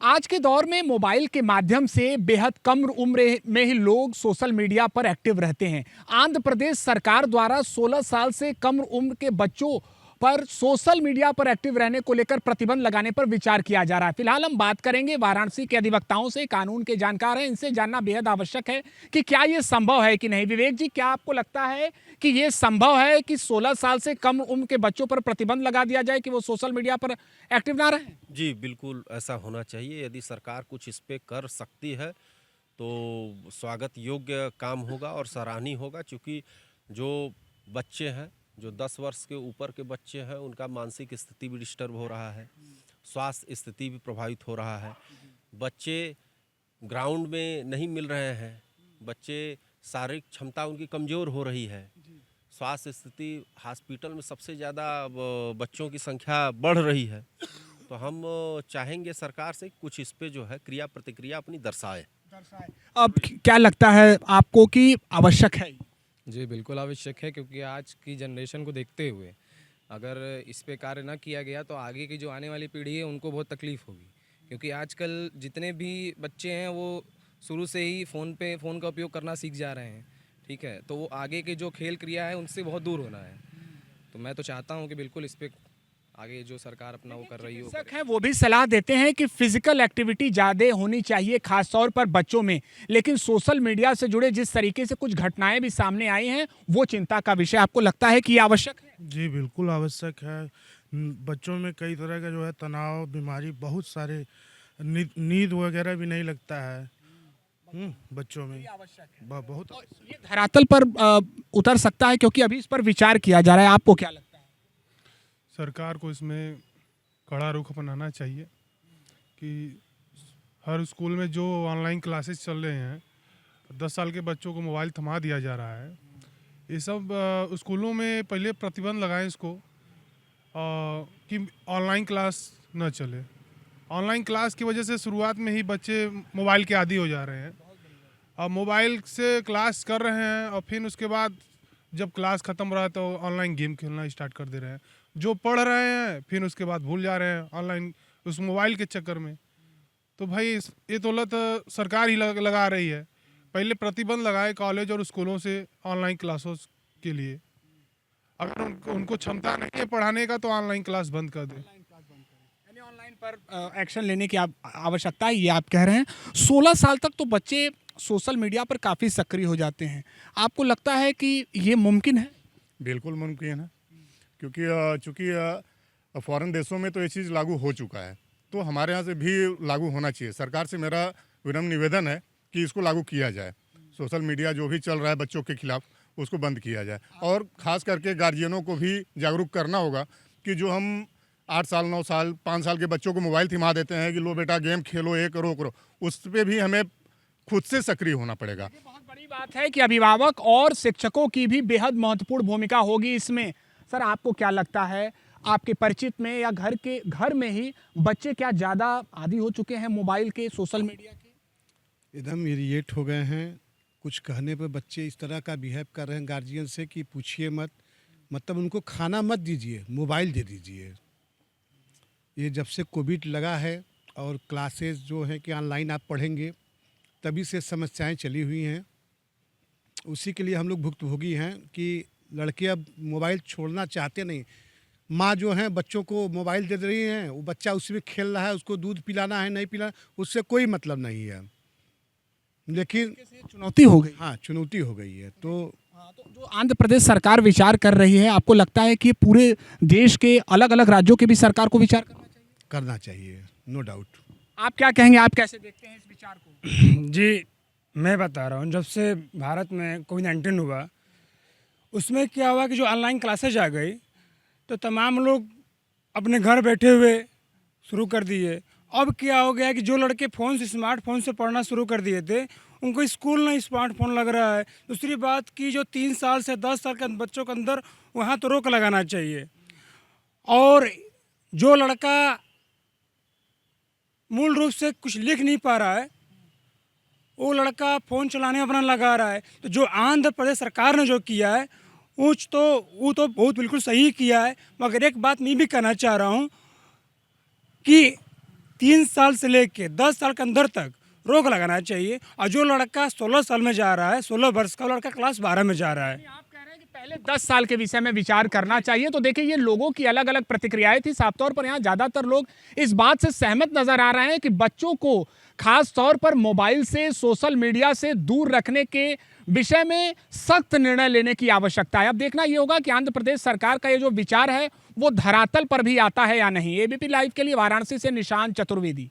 आज के दौर में मोबाइल के माध्यम से बेहद कम उम्र में ही लोग सोशल मीडिया पर एक्टिव रहते हैं। आंध्र प्रदेश सरकार द्वारा 16 साल से कम उम्र के बच्चों पर सोशल मीडिया पर एक्टिव रहने को लेकर प्रतिबंध लगाने पर विचार किया जा रहा है। फिलहाल हम बात करेंगे वाराणसी के अधिवक्ताओं से, कानून के जानकार हैं, इनसे जानना बेहद आवश्यक है कि क्या यह संभव है कि नहीं। विवेक जी, क्या आपको लगता है कि यह संभव है कि 16 साल से कम उम्र के बच्चों पर प्रतिबंध लगा दिया जाए कि वो सोशल मीडिया पर एक्टिव ना रहें? जी, बिल्कुल ऐसा होना चाहिए। यदि सरकार कुछ इस पे कर सकती है, तो स्वागत योग्य काम होगा और सराहनीय होगा, क्योंकि जो बच्चे हैं, जो 10 वर्ष के ऊपर के बच्चे हैं, उनका मानसिक स्थिति भी डिस्टर्ब हो रहा है, स्वास्थ्य स्थिति भी प्रभावित हो रहा है। बच्चे ग्राउंड में नहीं मिल रहे हैं, बच्चे शारीरिक क्षमता उनकी कमज़ोर हो रही है, स्वास्थ्य स्थिति हॉस्पिटल में सबसे ज़्यादा बच्चों की संख्या बढ़ रही है। तो हम चाहेंगे सरकार से कुछ इस पे जो है क्रिया प्रतिक्रिया अपनी दर्शाए। अब क्या लगता है आपको कि आवश्यक है? जी, बिल्कुल आवश्यक है, क्योंकि आज की जनरेशन को देखते हुए अगर इस पे कार्य ना किया गया तो आगे की जो आने वाली पीढ़ी है उनको बहुत तकलीफ़ होगी। क्योंकि आजकल जितने भी बच्चे हैं वो शुरू से ही फ़ोन का उपयोग करना सीख जा रहे हैं, ठीक है? तो वो आगे के जो खेल क्रिया है उनसे बहुत दूर होना है। तो मैं तो चाहता हूँ कि बिल्कुल इस पे आगे जो सरकार अपना वो कर रही हो चिकित्सक करे। हैं वो भी सलाह देते हैं कि फिजिकल एक्टिविटी ज़्यादा होनी चाहिए, खासतौर पर बच्चों में। लेकिन सोशल मीडिया से जुड़े जिस तरीके से कुछ घटनाएं भी सामने आई हैं, वो चिंता का विषय। आपको लगता है कि ये आवश्यक है? जी, बिल्कुल आवश्यक है। बच्चों में कई तरह का जो है तनाव, बीमारी बहुत सारे नींद वगैरह भी नहीं लगता है। बच्चों में बहुत और ये धरातल पर उतर सकता है, क्योंकि अभी इस पर विचार किया जा रहा है। आपको क्या लगता है? सरकार को इसमें कड़ा रुख अपनाना चाहिए कि हर स्कूल में जो ऑनलाइन क्लासेस चल रहे हैं, 10 साल के बच्चों को मोबाइल थमा दिया जा रहा है। ये सब स्कूलों में पहले प्रतिबंध लगाएं इसको, कि ऑनलाइन क्लास न चले। ऑनलाइन क्लास की वजह से शुरुआत में ही बच्चे मोबाइल के आदी हो जा रहे हैं। अब मोबाइल से क्लास कर रहे हैं और फिर उसके बाद जब क्लास ख़त्म रहा तो ऑनलाइन गेम खेलना स्टार्ट कर दे रहे हैं। जो पढ़ रहे हैं फिर उसके बाद भूल जा रहे हैं ऑनलाइन उस मोबाइल के चक्कर में। तो भाई ये तो लत सरकार ही लगा रही है। पहले प्रतिबंध लगाए कॉलेज और स्कूलों से ऑनलाइन क्लासों के लिए। अगर उनको क्षमता नहीं है पढ़ाने का तो ऑनलाइन क्लास बंद कर दे। यानी ऑनलाइन पर एक्शन लेने की आवश्यकता है, ये आप कह रहे हैं। 16 साल तक तो बच्चे सोशल मीडिया पर काफ़ी सक्रिय हो जाते हैं। आपको लगता है कि ये मुमकिन है? बिल्कुल मुमकिन है, क्योंकि चूँकि फ़ॉरेन देशों में तो ये चीज़ लागू हो चुका है, तो हमारे यहाँ से भी लागू होना चाहिए। सरकार से मेरा विनम्र निवेदन है कि इसको लागू किया जाए। सोशल मीडिया जो भी चल रहा है बच्चों के खिलाफ, उसको बंद किया जाए। और ख़ास करके गार्जियनों को भी जागरूक करना होगा कि जो हम 8 साल, 9 साल, 5 साल के बच्चों को मोबाइल थमा देते हैं कि लो बेटा गेम खेलो, ये करो करो, उस पर भी हमें खुद से सक्रिय होना पड़ेगा। बहुत बड़ी बात है कि अभिभावक और शिक्षकों की भी बेहद महत्वपूर्ण भूमिका होगी इसमें। सर, आपको क्या लगता है, आपके परिचित में या घर में ही बच्चे क्या ज़्यादा आदी हो चुके हैं मोबाइल के, सोशल मीडिया के? एकदम इरिएट हो गए हैं। कुछ कहने पर बच्चे इस तरह का बिहेव कर रहे हैं गार्जियन से कि पूछिए मत। मतलब उनको खाना मत दीजिए, मोबाइल दे दीजिए। ये जब से कोविड लगा है और क्लासेस जो है कि ऑनलाइन आप पढ़ेंगे, तभी से समस्याएं चली हुई हैं। उसी के लिए हम लोग भुक्तभोगी हैं कि लड़के अब मोबाइल छोड़ना चाहते नहीं। माँ जो है बच्चों को मोबाइल दे रही हैं, वो बच्चा उसी में खेल रहा है, उसको दूध पिलाना है नहीं पिलाना, उससे कोई मतलब नहीं है। लेकिन चुनौती हो गई। हाँ, चुनौती हो गई है। तो जो आंध्र प्रदेश सरकार विचार कर रही है, आपको लगता है कि पूरे देश के अलग अलग राज्यों के भी सरकार को विचार करना चाहिए, नो डाउट। आप क्या कहेंगे, आप कैसे देखते हैं इस विचार को? जी, मैं बता रहा हूँ, जब से भारत में कोविड-19 हुआ, उसमें क्या हुआ कि जो ऑनलाइन क्लासेज आ गई तो तमाम लोग अपने घर बैठे हुए शुरू कर दिए। अब क्या हो गया कि जो लड़के स्मार्टफोन से पढ़ना शुरू कर दिए थे, उनको स्कूल में स्मार्टफोन लग रहा है। दूसरी बात कि जो 3 साल से 10 साल के बच्चों के अंदर, वहाँ तो रोक लगाना चाहिए। और जो लड़का मूल रूप से कुछ लिख नहीं पा रहा है, वो लड़का फ़ोन चलाने में अपना लगा रहा है। तो जो आंध्र प्रदेश सरकार ने जो किया है वो तो बहुत बिल्कुल सही किया है। मगर एक बात मैं भी कहना चाह रहा हूँ कि 3 साल से लेके 10 साल के अंदर तक रोक लगाना चाहिए। और जो लड़का 16 साल में जा रहा है, 16 वर्ष का लड़का क्लास 12 में जा रहा है, आप कह रहे हैं कि पहले 10 साल के विषय में विचार करना चाहिए। तो देखिए, ये लोगों की अलग अलग प्रतिक्रियाएं थी। साफ तौर पर यहाँ ज्यादातर लोग इस बात से सहमत नजर आ रहे हैं कि बच्चों को खास तौर पर मोबाइल से, सोशल मीडिया से दूर रखने के विषय में सख्त निर्णय लेने की आवश्यकता है। अब देखना यह होगा कि आंध्र प्रदेश सरकार का ये जो विचार है वो धरातल पर भी आता है या नहीं। एबीपी लाइव के लिए वाराणसी से निशांत चतुर्वेदी।